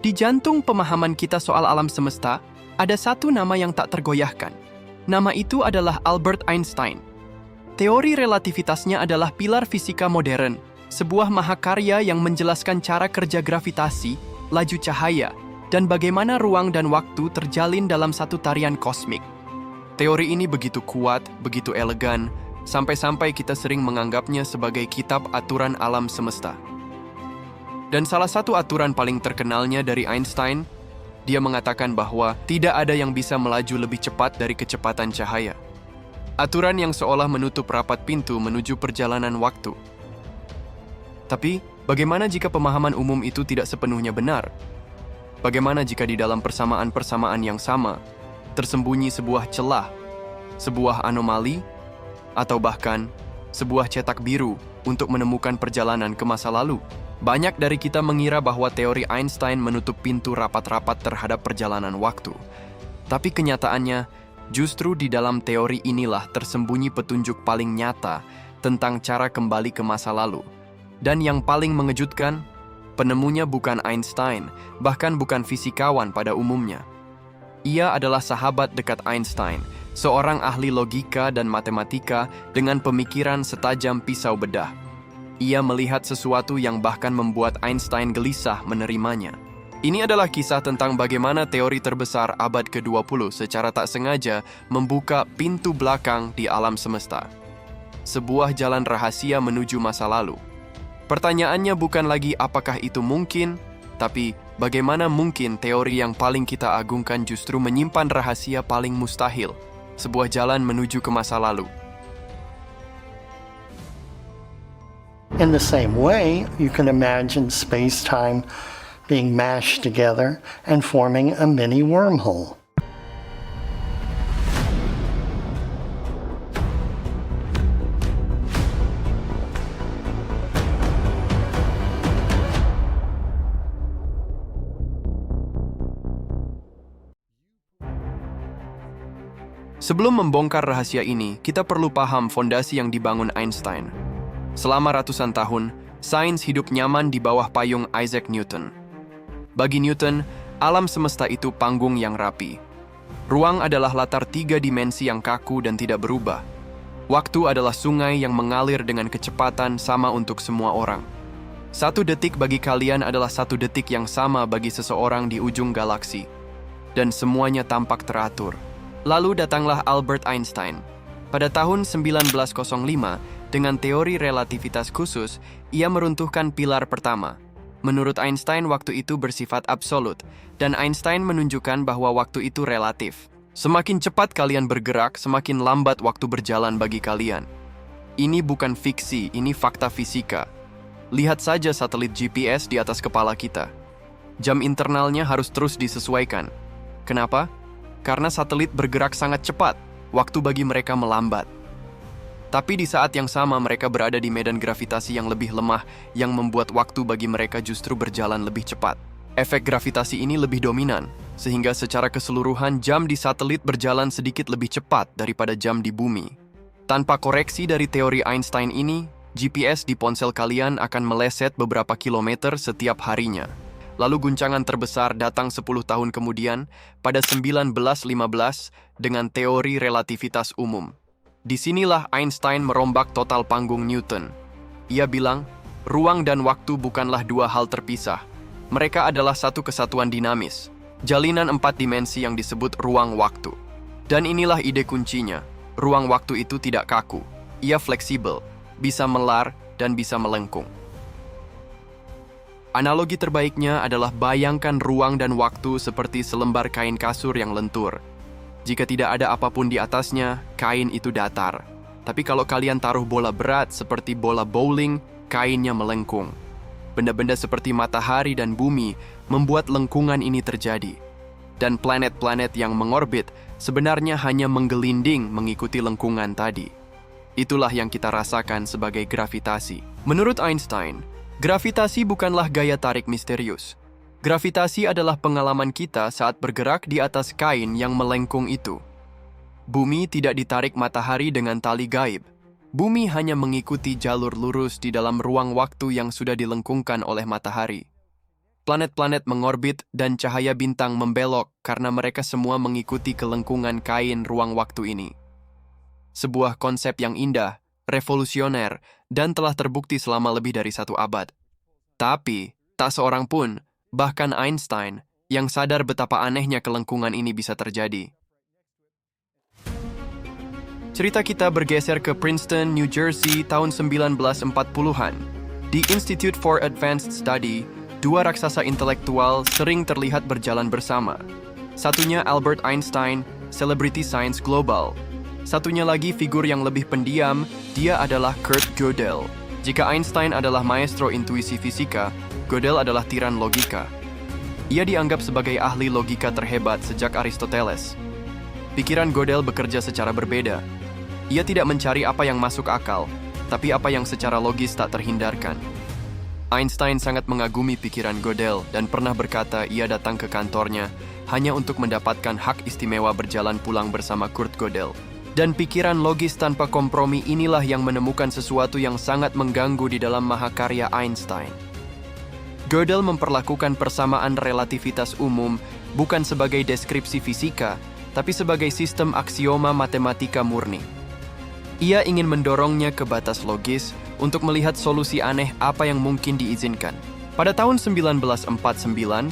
Di jantung pemahaman kita soal alam semesta, ada satu nama yang tak tergoyahkan. Nama itu adalah Albert Einstein. Teori relativitasnya adalah pilar fisika modern, sebuah mahakarya yang menjelaskan cara kerja gravitasi, laju cahaya, dan bagaimana ruang dan waktu terjalin dalam satu tarian kosmik. Teori ini begitu kuat, begitu elegan, sampai-sampai kita sering menganggapnya sebagai kitab aturan alam semesta. Dan salah satu aturan paling terkenalnya dari Einstein, dia mengatakan bahwa tidak ada yang bisa melaju lebih cepat dari kecepatan cahaya. Aturan yang seolah menutup rapat pintu menuju perjalanan waktu. Tapi, bagaimana jika pemahaman umum itu tidak sepenuhnya benar? Bagaimana jika di dalam persamaan-persamaan yang sama, tersembunyi sebuah celah, sebuah anomali, atau bahkan sebuah cetak biru untuk menemukan perjalanan ke masa lalu? Banyak dari kita mengira bahwa teori Einstein menutup pintu rapat-rapat terhadap perjalanan waktu. Tapi kenyataannya, justru di dalam teori inilah tersembunyi petunjuk paling nyata tentang cara kembali ke masa lalu. Dan yang paling mengejutkan, penemunya bukan Einstein, bahkan bukan fisikawan pada umumnya. Ia adalah sahabat dekat Einstein, seorang ahli logika dan matematika dengan pemikiran setajam pisau bedah. Ia melihat sesuatu yang bahkan membuat Einstein gelisah menerimanya. Ini adalah kisah tentang bagaimana teori terbesar abad ke-20 secara tak sengaja membuka pintu belakang di alam semesta. Sebuah jalan rahasia menuju masa lalu. Pertanyaannya bukan lagi apakah itu mungkin, tapi bagaimana mungkin teori yang paling kita agungkan justru menyimpan rahasia paling mustahil, sebuah jalan menuju ke masa lalu. In the same way, you can imagine space-time being mashed together and forming a mini wormhole. Sebelum membongkar rahasia ini, kita perlu paham fondasi yang dibangun Einstein. Selama ratusan tahun, sains hidup nyaman di bawah payung Isaac Newton. Bagi Newton, alam semesta itu panggung yang rapi. Ruang adalah latar 3 dimensi yang kaku dan tidak berubah. Waktu adalah sungai yang mengalir dengan kecepatan sama untuk semua orang. 1 detik bagi kalian adalah 1 detik yang sama bagi seseorang di ujung galaksi. Dan semuanya tampak teratur. Lalu datanglah Albert Einstein. Pada tahun 1905, dengan teori relativitas khusus, ia meruntuhkan pilar pertama. Menurut Einstein, waktu itu bersifat absolut, dan Einstein menunjukkan bahwa waktu itu relatif. Semakin cepat kalian bergerak, semakin lambat waktu berjalan bagi kalian. Ini bukan fiksi, ini fakta fisika. Lihat saja satelit GPS di atas kepala kita. Jam internalnya harus terus disesuaikan. Kenapa? Karena satelit bergerak sangat cepat, waktu bagi mereka melambat. Tapi di saat yang sama mereka berada di medan gravitasi yang lebih lemah yang membuat waktu bagi mereka justru berjalan lebih cepat. Efek gravitasi ini lebih dominan, sehingga secara keseluruhan jam di satelit berjalan sedikit lebih cepat daripada jam di bumi. Tanpa koreksi dari teori Einstein ini, GPS di ponsel kalian akan meleset beberapa kilometer setiap harinya. Lalu guncangan terbesar datang 10 tahun kemudian, pada 1915 dengan teori relativitas umum. Disinilah Einstein merombak total panggung Newton. Ia bilang, ruang dan waktu bukanlah 2 hal terpisah. Mereka adalah satu kesatuan dinamis, jalinan 4 dimensi yang disebut ruang-waktu. Dan inilah ide kuncinya, ruang waktu itu tidak kaku, ia fleksibel, bisa melar dan bisa melengkung. Analogi terbaiknya adalah bayangkan ruang dan waktu seperti selembar kain kasur yang lentur. Jika tidak ada apapun di atasnya, kain itu datar. Tapi kalau kalian taruh bola berat seperti bola bowling, kainnya melengkung. Benda-benda seperti matahari dan bumi membuat lengkungan ini terjadi. Dan planet-planet yang mengorbit sebenarnya hanya menggelinding mengikuti lengkungan tadi. Itulah yang kita rasakan sebagai gravitasi. Menurut Einstein, gravitasi bukanlah gaya tarik misterius. Gravitasi adalah pengalaman kita saat bergerak di atas kain yang melengkung itu. Bumi tidak ditarik matahari dengan tali gaib. Bumi hanya mengikuti jalur lurus di dalam ruang waktu yang sudah dilengkungkan oleh matahari. Planet-planet mengorbit dan cahaya bintang membelok karena mereka semua mengikuti kelengkungan kain ruang waktu ini. Sebuah konsep yang indah, revolusioner, dan telah terbukti selama lebih dari 1 abad. Tapi, tak seorang pun, bahkan Einstein, yang sadar betapa anehnya kelengkungan ini bisa terjadi. Cerita kita bergeser ke Princeton, New Jersey tahun 1940-an. Di Institute for Advanced Study, 2 raksasa intelektual sering terlihat berjalan bersama. Satunya Albert Einstein, selebriti sains global. Satunya lagi figur yang lebih pendiam, dia adalah Kurt Gödel. Jika Einstein adalah maestro intuisi fisika, Gödel adalah tiran logika. Ia dianggap sebagai ahli logika terhebat sejak Aristoteles. Pikiran Gödel bekerja secara berbeda. Ia tidak mencari apa yang masuk akal, tapi apa yang secara logis tak terhindarkan. Einstein sangat mengagumi pikiran Gödel dan pernah berkata ia datang ke kantornya hanya untuk mendapatkan hak istimewa berjalan pulang bersama Kurt Gödel. Dan pikiran logis tanpa kompromi inilah yang menemukan sesuatu yang sangat mengganggu di dalam mahakarya Einstein. Gödel memperlakukan persamaan relativitas umum bukan sebagai deskripsi fisika, tapi sebagai sistem aksioma matematika murni. Ia ingin mendorongnya ke batas logis untuk melihat solusi aneh apa yang mungkin diizinkan. Pada tahun 1949,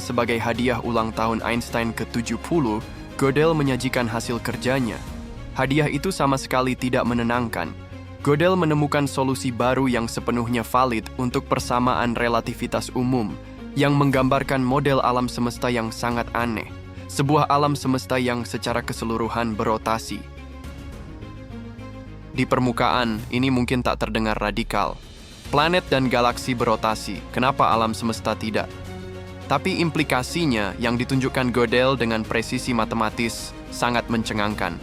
sebagai hadiah ulang tahun Einstein ke-70, Gödel menyajikan hasil kerjanya. Hadiah itu sama sekali tidak menenangkan. Gödel menemukan solusi baru yang sepenuhnya valid untuk persamaan relativitas umum, yang menggambarkan model alam semesta yang sangat aneh, sebuah alam semesta yang secara keseluruhan berotasi. Di permukaan, ini mungkin tak terdengar radikal. Planet dan galaksi berotasi, kenapa alam semesta tidak? Tapi implikasinya yang ditunjukkan Gödel dengan presisi matematis sangat mencengangkan.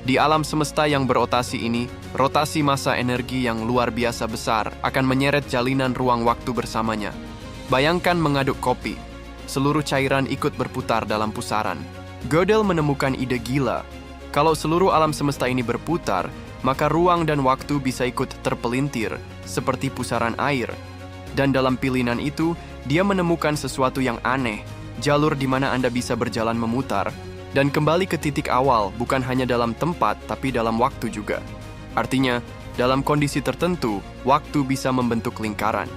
Di alam semesta yang berotasi ini, rotasi massa energi yang luar biasa besar akan menyeret jalinan ruang waktu bersamanya. Bayangkan mengaduk kopi, seluruh cairan ikut berputar dalam pusaran. Gödel menemukan ide gila. Kalau seluruh alam semesta ini berputar, maka ruang dan waktu bisa ikut terpelintir, seperti pusaran air. Dan dalam pilihan itu, dia menemukan sesuatu yang aneh, jalur di mana Anda bisa berjalan memutar, dan kembali ke titik awal bukan hanya dalam tempat, tapi dalam waktu juga. Artinya, dalam kondisi tertentu, waktu bisa membentuk lingkaran.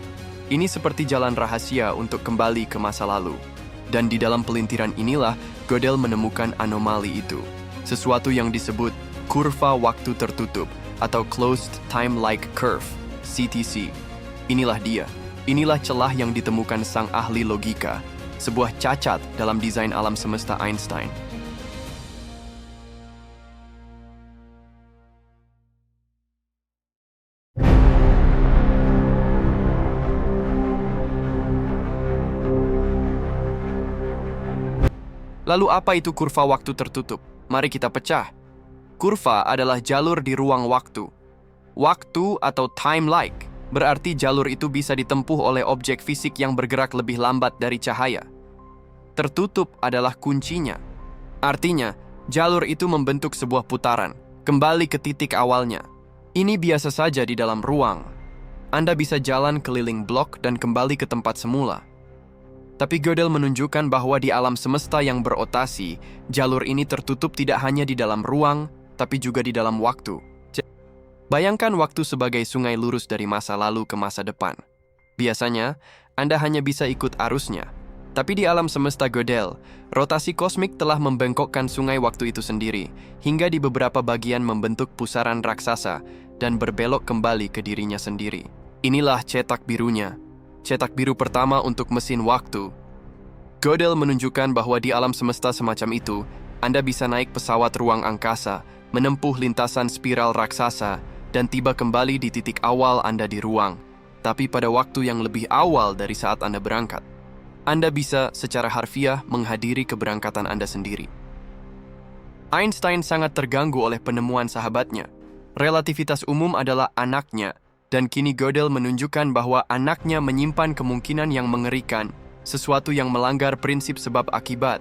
Ini seperti jalan rahasia untuk kembali ke masa lalu. Dan di dalam pelintiran inilah, Gödel menemukan anomali itu. Sesuatu yang disebut kurva waktu tertutup atau Closed Time-like Curve, CTC. Inilah dia. Inilah celah yang ditemukan sang ahli logika, sebuah cacat dalam desain alam semesta Einstein. Lalu apa itu kurva waktu tertutup? Mari kita pecah. Kurva adalah jalur di ruang waktu. Waktu atau time-like berarti jalur itu bisa ditempuh oleh objek fisik yang bergerak lebih lambat dari cahaya. Tertutup adalah kuncinya. Artinya, jalur itu membentuk sebuah putaran, kembali ke titik awalnya. Ini biasa saja di dalam ruang. Anda bisa jalan keliling blok dan kembali ke tempat semula. Tapi Gödel menunjukkan bahwa di alam semesta yang berotasi, jalur ini tertutup tidak hanya di dalam ruang, tapi juga di dalam waktu. Bayangkan waktu sebagai sungai lurus dari masa lalu ke masa depan. Biasanya, Anda hanya bisa ikut arusnya. Tapi di alam semesta Gödel, rotasi kosmik telah membengkokkan sungai waktu itu sendiri, hingga di beberapa bagian membentuk pusaran raksasa dan berbelok kembali ke dirinya sendiri. Inilah cetak birunya. Cetak biru pertama untuk mesin waktu. Gödel menunjukkan bahwa di alam semesta semacam itu, Anda bisa naik pesawat ruang angkasa, menempuh lintasan spiral raksasa, dan tiba kembali di titik awal Anda di ruang, tapi pada waktu yang lebih awal dari saat Anda berangkat. Anda bisa secara harfiah menghadiri keberangkatan Anda sendiri. Einstein sangat terganggu oleh penemuan sahabatnya. Relativitas umum adalah anaknya, dan kini Gödel menunjukkan bahwa anaknya menyimpan kemungkinan yang mengerikan, sesuatu yang melanggar prinsip sebab akibat.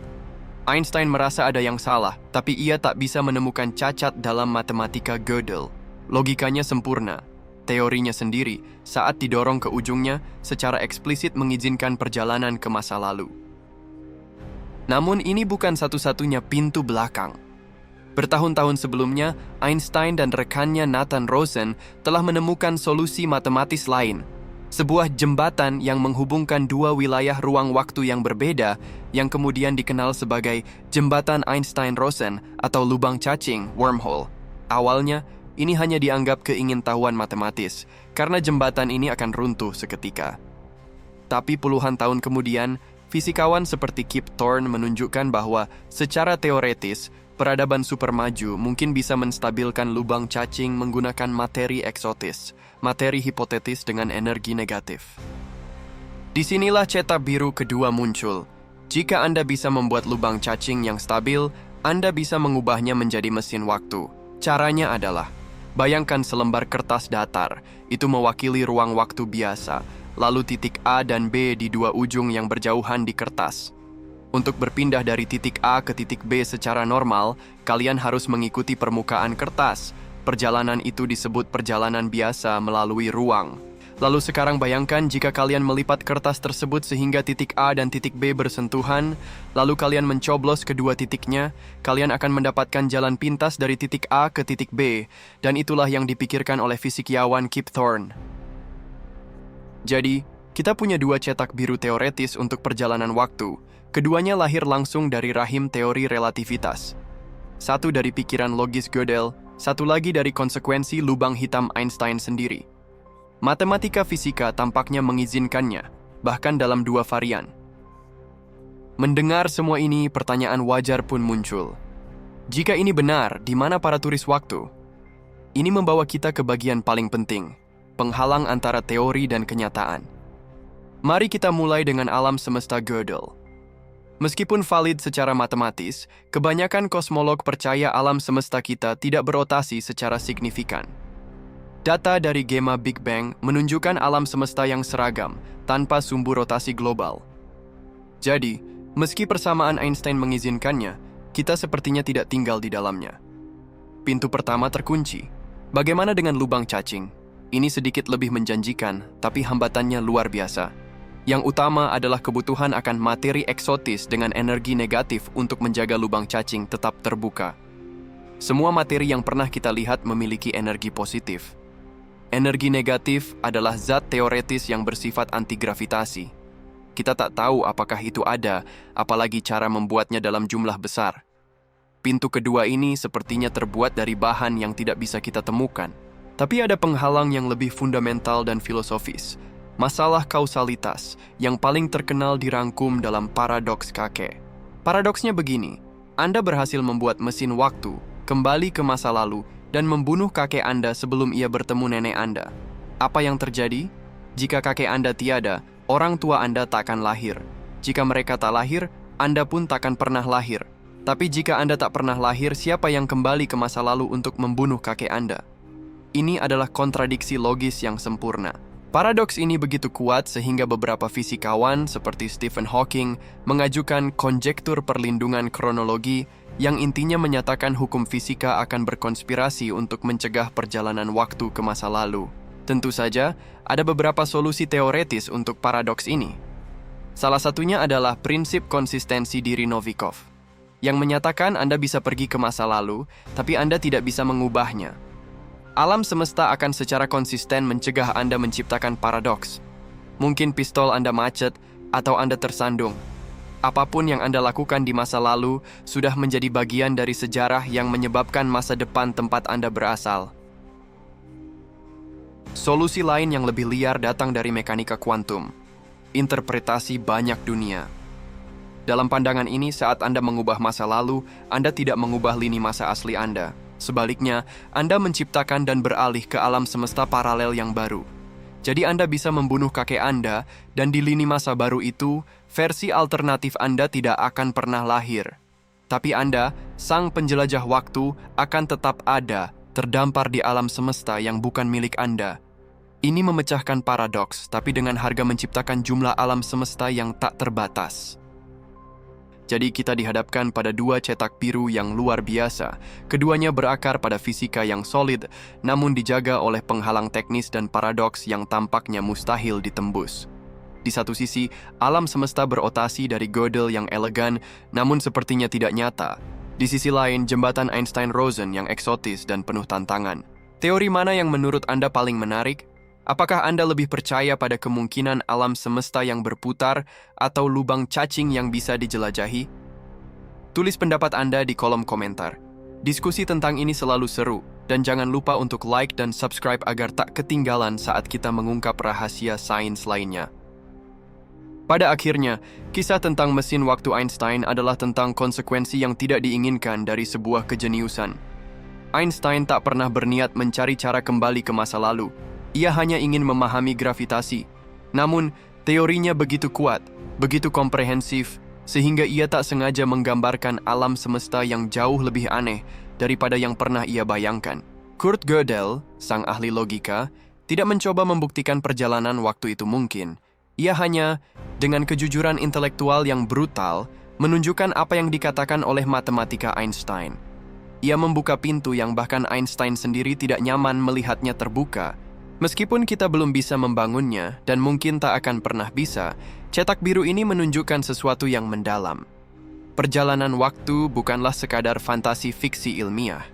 Einstein merasa ada yang salah, tapi ia tak bisa menemukan cacat dalam matematika Gödel. Logikanya sempurna. Teorinya sendiri, saat didorong ke ujungnya, secara eksplisit mengizinkan perjalanan ke masa lalu. Namun ini bukan satu-satunya pintu belakang. Bertahun-tahun sebelumnya, Einstein dan rekannya Nathan Rosen telah menemukan solusi matematis lain, sebuah jembatan yang menghubungkan dua wilayah ruang waktu yang berbeda yang kemudian dikenal sebagai jembatan Einstein-Rosen atau lubang cacing, wormhole. Awalnya, ini hanya dianggap keingintahuan matematis, karena jembatan ini akan runtuh seketika. Tapi puluhan tahun kemudian, fisikawan seperti Kip Thorne menunjukkan bahwa secara teoretis, peradaban supermaju mungkin bisa menstabilkan lubang cacing menggunakan materi eksotis, materi hipotetis dengan energi negatif. Disinilah cetak biru kedua muncul. Jika Anda bisa membuat lubang cacing yang stabil, Anda bisa mengubahnya menjadi mesin waktu. Caranya adalah, bayangkan selembar kertas datar, itu mewakili ruang waktu biasa, lalu titik A dan B di dua ujung yang berjauhan di kertas. Untuk berpindah dari titik A ke titik B secara normal, kalian harus mengikuti permukaan kertas. Perjalanan itu disebut perjalanan biasa melalui ruang. Lalu sekarang bayangkan jika kalian melipat kertas tersebut sehingga titik A dan titik B bersentuhan, lalu kalian mencoblos kedua titiknya, kalian akan mendapatkan jalan pintas dari titik A ke titik B, dan itulah yang dipikirkan oleh fisikiawan Kip Thorne. Jadi, kita punya dua cetak biru teoretis untuk perjalanan waktu. Keduanya lahir langsung dari rahim teori relativitas. Satu dari pikiran logis Gödel, satu lagi dari konsekuensi lubang hitam Einstein sendiri. Matematika fisika tampaknya mengizinkannya, bahkan dalam dua varian. Mendengar semua ini, pertanyaan wajar pun muncul. Jika ini benar, di mana para turis waktu? Ini membawa kita ke bagian paling penting, penghalang antara teori dan kenyataan. Mari kita mulai dengan alam semesta Gödel. Meskipun valid secara matematis, kebanyakan kosmolog percaya alam semesta kita tidak berotasi secara signifikan. Data dari Gamma Big Bang menunjukkan alam semesta yang seragam, tanpa sumbu rotasi global. Jadi, meski persamaan Einstein mengizinkannya, kita sepertinya tidak tinggal di dalamnya. Pintu pertama terkunci. Bagaimana dengan lubang cacing? Ini sedikit lebih menjanjikan, tapi hambatannya luar biasa. Yang utama adalah kebutuhan akan materi eksotis dengan energi negatif untuk menjaga lubang cacing tetap terbuka. Semua materi yang pernah kita lihat memiliki energi positif. Energi negatif adalah zat teoretis yang bersifat antigravitasi. Kita tak tahu apakah itu ada, apalagi cara membuatnya dalam jumlah besar. Pintu kedua ini sepertinya terbuat dari bahan yang tidak bisa kita temukan. Tapi ada penghalang yang lebih fundamental dan filosofis. Masalah kausalitas yang paling terkenal dirangkum dalam paradoks kakek. Paradoksnya begini, Anda berhasil membuat mesin waktu, kembali ke masa lalu, dan membunuh kakek Anda sebelum ia bertemu nenek Anda. Apa yang terjadi? Jika kakek Anda tiada, orang tua Anda tak akan lahir. Jika mereka tak lahir, Anda pun tak akan pernah lahir. Tapi jika Anda tak pernah lahir, siapa yang kembali ke masa lalu untuk membunuh kakek Anda? Ini adalah kontradiksi logis yang sempurna. Paradoks ini begitu kuat sehingga beberapa fisikawan seperti Stephen Hawking mengajukan konjektur perlindungan kronologi yang intinya menyatakan hukum fisika akan berkonspirasi untuk mencegah perjalanan waktu ke masa lalu. Tentu saja, ada beberapa solusi teoretis untuk paradoks ini. Salah satunya adalah prinsip konsistensi diri Novikov, yang menyatakan Anda bisa pergi ke masa lalu, tapi Anda tidak bisa mengubahnya. Alam semesta akan secara konsisten mencegah Anda menciptakan paradoks. Mungkin pistol Anda macet atau Anda tersandung. Apapun yang Anda lakukan di masa lalu sudah menjadi bagian dari sejarah yang menyebabkan masa depan tempat Anda berasal. Solusi lain yang lebih liar datang dari mekanika kuantum. Interpretasi banyak dunia. Dalam pandangan ini, saat Anda mengubah masa lalu, Anda tidak mengubah lini masa asli Anda. Sebaliknya, Anda menciptakan dan beralih ke alam semesta paralel yang baru. Jadi Anda bisa membunuh kakek Anda, dan di lini masa baru itu, versi alternatif Anda tidak akan pernah lahir. Tapi Anda, sang penjelajah waktu, akan tetap ada, terdampar di alam semesta yang bukan milik Anda. Ini memecahkan paradoks, tapi dengan harga menciptakan jumlah alam semesta yang tak terbatas. Jadi kita dihadapkan pada dua cetak biru yang luar biasa. Keduanya berakar pada fisika yang solid, namun dijaga oleh penghalang teknis dan paradoks yang tampaknya mustahil ditembus. Di satu sisi, alam semesta berotasi dari Gödel yang elegan, namun sepertinya tidak nyata. Di sisi lain, jembatan Einstein-Rosen yang eksotis dan penuh tantangan. Teori mana yang menurut Anda paling menarik? Apakah Anda lebih percaya pada kemungkinan alam semesta yang berputar atau lubang cacing yang bisa dijelajahi? Tulis pendapat Anda di kolom komentar. Diskusi tentang ini selalu seru, dan jangan lupa untuk like dan subscribe agar tak ketinggalan saat kita mengungkap rahasia sains lainnya. Pada akhirnya, kisah tentang mesin waktu Einstein adalah tentang konsekuensi yang tidak diinginkan dari sebuah kejeniusan. Einstein tak pernah berniat mencari cara kembali ke masa lalu. Ia hanya ingin memahami gravitasi. Namun, teorinya begitu kuat, begitu komprehensif, sehingga ia tak sengaja menggambarkan alam semesta yang jauh lebih aneh daripada yang pernah ia bayangkan. Kurt Gödel, sang ahli logika, tidak mencoba membuktikan perjalanan waktu itu mungkin. Ia hanya, dengan kejujuran intelektual yang brutal, menunjukkan apa yang dikatakan oleh matematika Einstein. Ia membuka pintu yang bahkan Einstein sendiri tidak nyaman melihatnya terbuka. Meskipun kita belum bisa membangunnya dan mungkin tak akan pernah bisa, cetak biru ini menunjukkan sesuatu yang mendalam. Perjalanan waktu bukanlah sekadar fantasi fiksi ilmiah.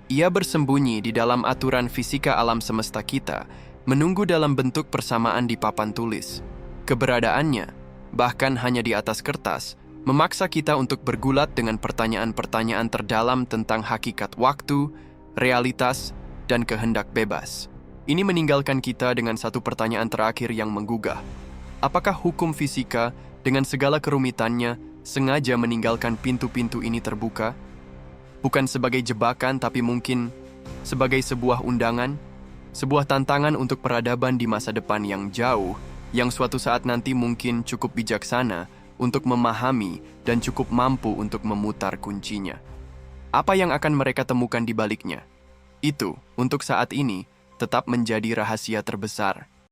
Ia bersembunyi di dalam aturan fisika alam semesta kita, menunggu dalam bentuk persamaan di papan tulis. Keberadaannya, bahkan hanya di atas kertas, memaksa kita untuk bergulat dengan pertanyaan-pertanyaan terdalam tentang hakikat waktu, realitas, dan kehendak bebas. Ini meninggalkan kita dengan satu pertanyaan terakhir yang menggugah. Apakah hukum fisika dengan segala kerumitannya sengaja meninggalkan pintu-pintu ini terbuka? Bukan sebagai jebakan, tapi mungkin sebagai sebuah undangan, sebuah tantangan untuk peradaban di masa depan yang jauh, yang suatu saat nanti mungkin cukup bijaksana untuk memahami dan cukup mampu untuk memutar kuncinya. Apa yang akan mereka temukan di baliknya? Itu, untuk saat ini, tetap menjadi rahasia terbesar